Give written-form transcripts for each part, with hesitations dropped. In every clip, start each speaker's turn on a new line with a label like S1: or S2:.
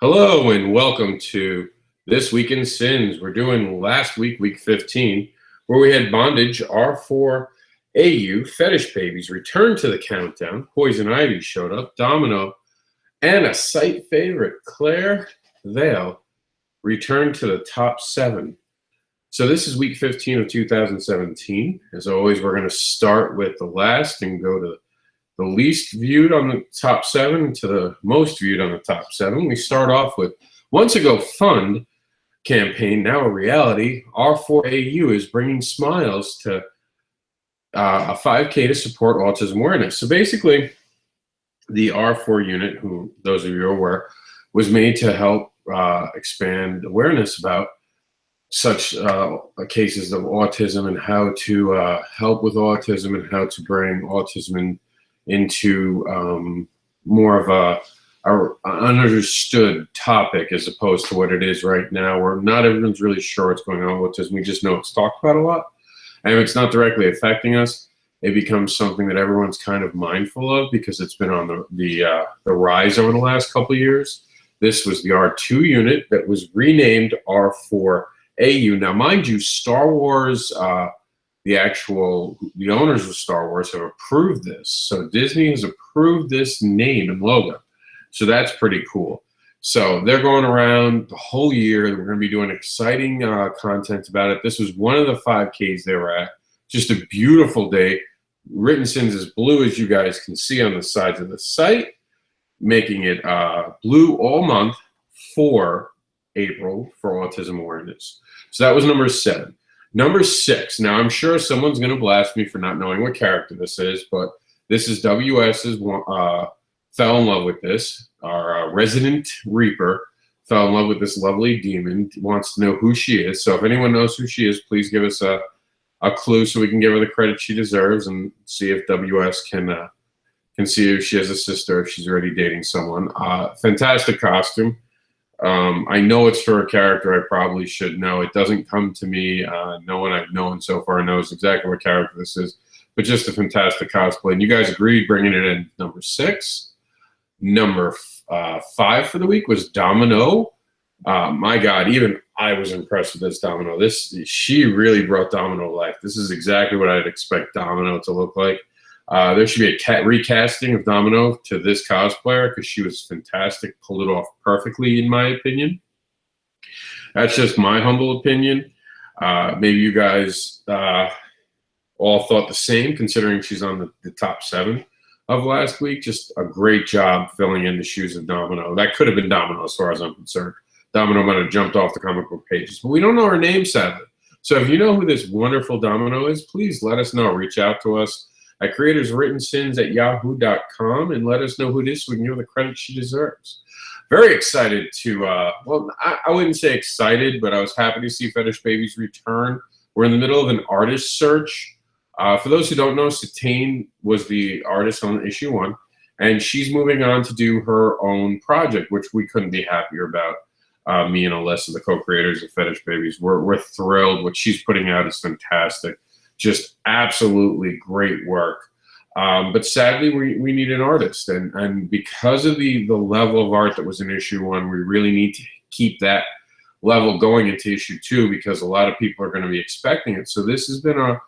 S1: Hello and welcome to This Week in Sins. We're doing last week, week 15, where we had Bondage, R4AU, Fetish Babies returned to the countdown. Poison Ivy showed up, Domino, and a site favorite, Claire Vail, returned to the top 7. So this is week 15 of 2017. As always, we're going to start with the last and go to the least viewed on the top 7 to the most viewed on the top 7. We start off with once ago fund campaign, now a reality. R4AU is bringing smiles to a 5K to support autism awareness. So basically, the R4 unit, who those of you are aware, was made to help expand awareness about such cases of autism and how to help with autism and how to bring autism into more of a understood topic as opposed to what it is right now, where not everyone's really sure what's going on with autism. We just know it's talked about a lot. And if it's not directly affecting us, it becomes something that everyone's kind of mindful of because it's been on the rise over the last couple of years. This was the R2 unit that was renamed R4AU. Now, mind you, Star Wars, the owners of Star Wars have approved this. So Disney has approved this name and logo. So that's pretty cool. So they're going around the whole year. We're going to be doing exciting content about it. This was one of the 5Ks they were at. Just a beautiful day. Written Sins is blue, as you guys can see on the sides of the site, making it blue all month for April for autism awareness. So that was number 7. Number 6. Now, I'm sure someone's going to blast me for not knowing what character this is, but this is WS's fell in love with this. Our resident Reaper fell in love with this lovely demon, wants to know who she is. So if anyone knows who she is, please give us a clue so we can give her the credit she deserves and see if WS can see if she has a sister, if she's already dating someone. Fantastic costume. I know it's for a character I probably should know. It doesn't come to me. No one I've known so far knows exactly what character this is, but just a fantastic cosplay. And you guys agreed bringing it in number 6. Number 5 for the week was Domino. My God, even I was impressed with this Domino. She really brought Domino to life. This is exactly what I'd expect Domino to look like. There should be a recasting of Domino to this cosplayer because she was fantastic, pulled it off perfectly, in my opinion. That's just my humble opinion. Maybe you guys all thought the same, considering she's on the top 7 of last week. Just a great job filling in the shoes of Domino. That could have been Domino as far as I'm concerned. Domino might have jumped off the comic book pages, but we don't know her name, sadly. So if you know who this wonderful Domino is, please let us know. Reach out to us at creatorswrittensins@yahoo.com and let us know who it is so we can give her the credit she deserves. Very excited to, well, I wouldn't say excited, but I was happy to see Fetish Babies return. We're in the middle of an artist search. For those who don't know, Satine was the artist on issue 1, and she's moving on to do her own project, which we couldn't be happier about. Me and Alyssa, the co-creators of Fetish Babies, we're thrilled. What she's putting out is fantastic. Just absolutely great work. But sadly, we need an artist. And because of the level of art that was in issue 1, we really need to keep that level going into issue 2 because a lot of people are going to be expecting it. So this has been a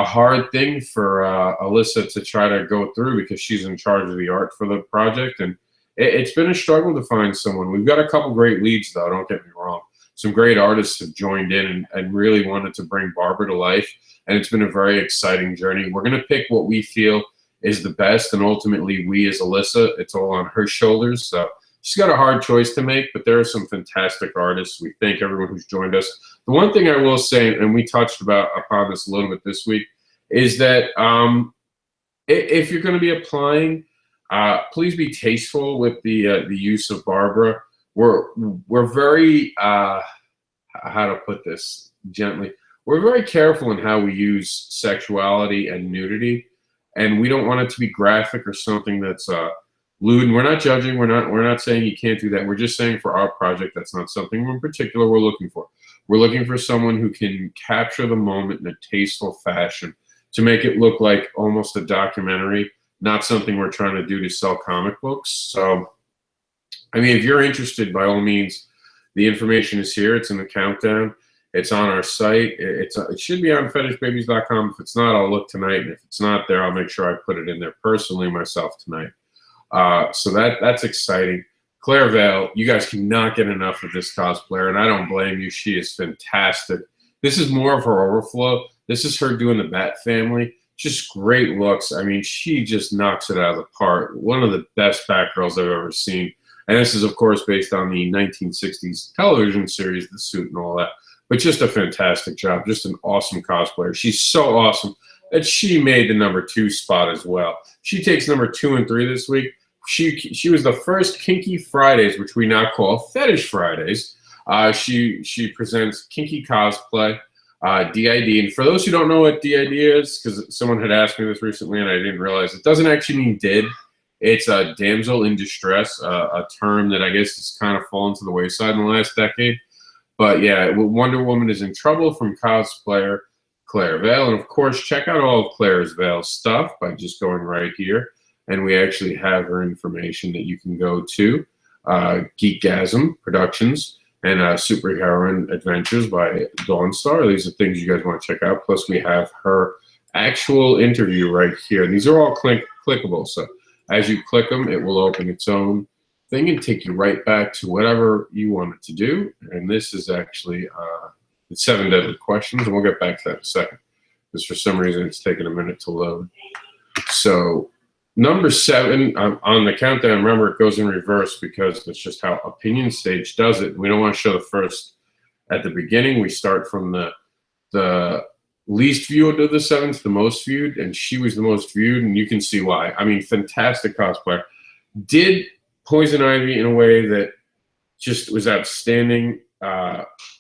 S1: hard thing for Alyssa to try to go through because she's in charge of the art for the project. And it's been a struggle to find someone. We've got a couple great leads, though, don't get me wrong. Some great artists have joined in and really wanted to bring Barbara to life. And it's been a very exciting journey. We're going to pick what we feel is the best. And ultimately, we as Alyssa, it's all on her shoulders. So she's got a hard choice to make, but there are some fantastic artists. We thank everyone who's joined us. The one thing I will say, and we touched upon this a little bit this week, is that if you're going to be applying, please be tasteful with the use of Barbara. We're very, how to put this gently, we're very careful in how we use sexuality and nudity, and we don't want it to be graphic or something that's lewd. And we're not judging. We're not saying you can't do that. We're just saying for our project, that's not something in particular we're looking for. We're looking for someone who can capture the moment in a tasteful fashion to make it look like almost a documentary, not something we're trying to do to sell comic books. So I mean, if you're interested, by all means, the information is here. It's in the countdown. It's on our site. It should be on fetishbabies.com. If it's not, I'll look tonight. And if it's not there, I'll make sure I put it in there personally myself tonight. So that's exciting. Claire Vail, you guys cannot get enough of this cosplayer, and I don't blame you. She is fantastic. This is more of her overflow. This is her doing the Bat family. Just great looks. I mean, she just knocks it out of the park. One of the best Batgirls I've ever seen. And this is, of course, based on the 1960s television series, The Suit and all that. But just a fantastic job. Just an awesome cosplayer. She's so awesome that she made the #2 spot as well. She takes #2 and 3 this week. She was the first Kinky Fridays, which we now call Fetish Fridays. She presents kinky cosplay, DID. And for those who don't know what DID is, because someone had asked me this recently and I didn't realize, it doesn't actually mean did. It's a damsel in distress, a term that I guess has kind of fallen to the wayside in the last decade. But yeah, Wonder Woman is in trouble from cosplayer Claire Vail. And of course, check out all of Claire's Vail stuff by just going right here. And we actually have her information that you can go to. Geekgasm Productions and Superheroine Adventures by Dawnstar. These are things you guys want to check out. Plus, we have her actual interview right here. These are all clickable. So as you click them, it will open its own thing and take you right back to whatever you want it to do. And this is actually the 7 deadly questions. And we'll get back to that in a second, because for some reason it's taking a minute to load. So number 7 on the countdown, remember it goes in reverse because that's just how Opinion Stage does it. We don't want to show the first at the beginning. We start from the least viewed to the 7th, the most viewed, and she was the most viewed, and you can see why. I mean, fantastic cosplayer. Did Poison Ivy in a way that just was outstanding.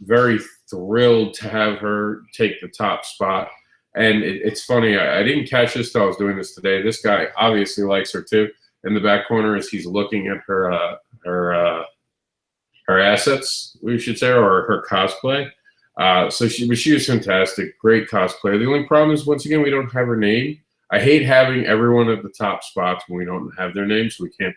S1: Very thrilled to have her take the top spot. And it's funny, I didn't catch this till I was doing this today. This guy obviously likes her too. In the back corner, as he's looking at her assets, we should say, or her cosplay. So she was fantastic, great cosplayer. The only problem is, once again, we don't have her name. I hate having everyone at the top spots when we don't have their name, so we can't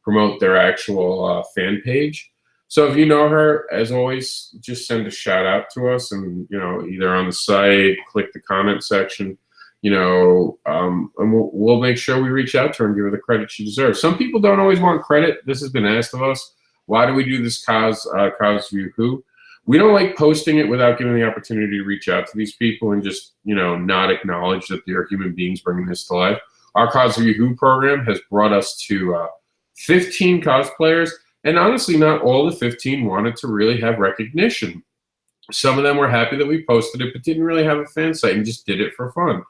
S1: promote their actual fan page. So if you know her, as always, just send a shout out to us, and either on the site, click the comment section, and we'll make sure we reach out to her and give her the credit she deserves. Some people don't always want credit. This has been asked of us. Why do we do this cause view who? We don't like posting it without giving the opportunity to reach out to these people and just not acknowledge that they're human beings bringing this to life. Our Cause View Who program has brought us to 15 cosplayers. And honestly, not all the 15 wanted to really have recognition. Some of them were happy that we posted it, but didn't really have a fan site and just did it for fun.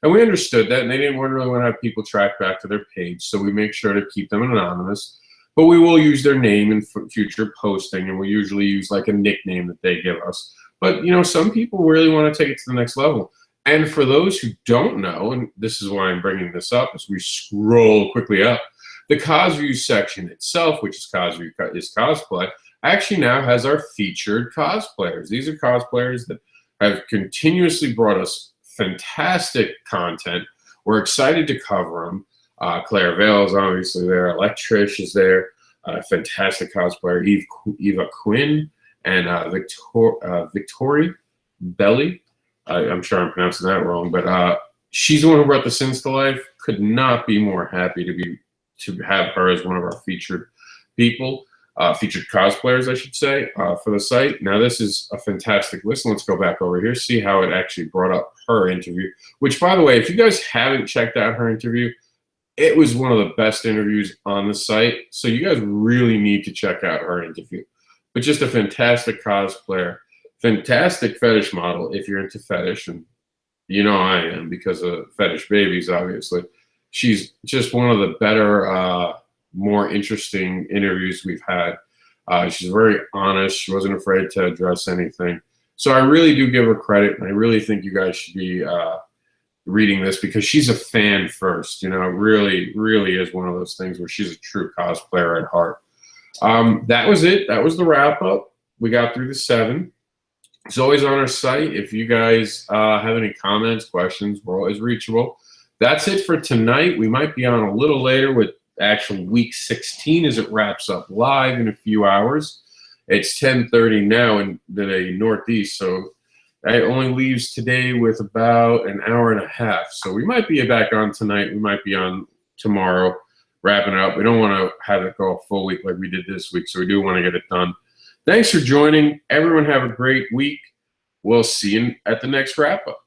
S1: And we understood that, and they didn't really want to have people track back to their page, so we make sure to keep them anonymous. But we will use their name in future posting, and we usually use like a nickname that they give us. But, some people really want to take it to the next level. And for those who don't know, and this is why I'm bringing this up, as we scroll quickly up, the Cosview section itself, which is Cosview is Cosplay, actually now has our featured cosplayers. These are cosplayers that have continuously brought us fantastic content. We're excited to cover them. Claire Vail is obviously there. Electrish is there. Fantastic cosplayer. Eva Quinn and Victoria Belly. I'm sure I'm pronouncing that wrong, but she's the one who brought the Sins to life. Could not be more happy to have her as one of our featured people, featured cosplayers, I should say, for the site. Now, this is a fantastic list. Let's go back over here, see how it actually brought up her interview, which, by the way, if you guys haven't checked out her interview, it was one of the best interviews on the site. So you guys really need to check out her interview. But just a fantastic cosplayer, fantastic fetish model if you're into fetish, and I am because of Fetish Babies, obviously. She's just one of the better, more interesting interviews we've had. She's very honest. She wasn't afraid to address anything. So I really do give her credit, and I really think you guys should be reading this because she's a fan first. Really, really is one of those things where she's a true cosplayer at heart. That was it. That was the wrap-up. We got through the 7. It's always on our site. If you guys have any comments, questions, we're always reachable. That's it for tonight. We might be on a little later with actual week 16 as it wraps up live in a few hours. It's 10:30 now in the Northeast, so that only leaves today with about an hour and a half. So we might be back on tonight. We might be on tomorrow, wrapping it up. We don't want to have it go a full week like we did this week, so we do want to get it done. Thanks for joining. Everyone have a great week. We'll see you at the next wrap-up.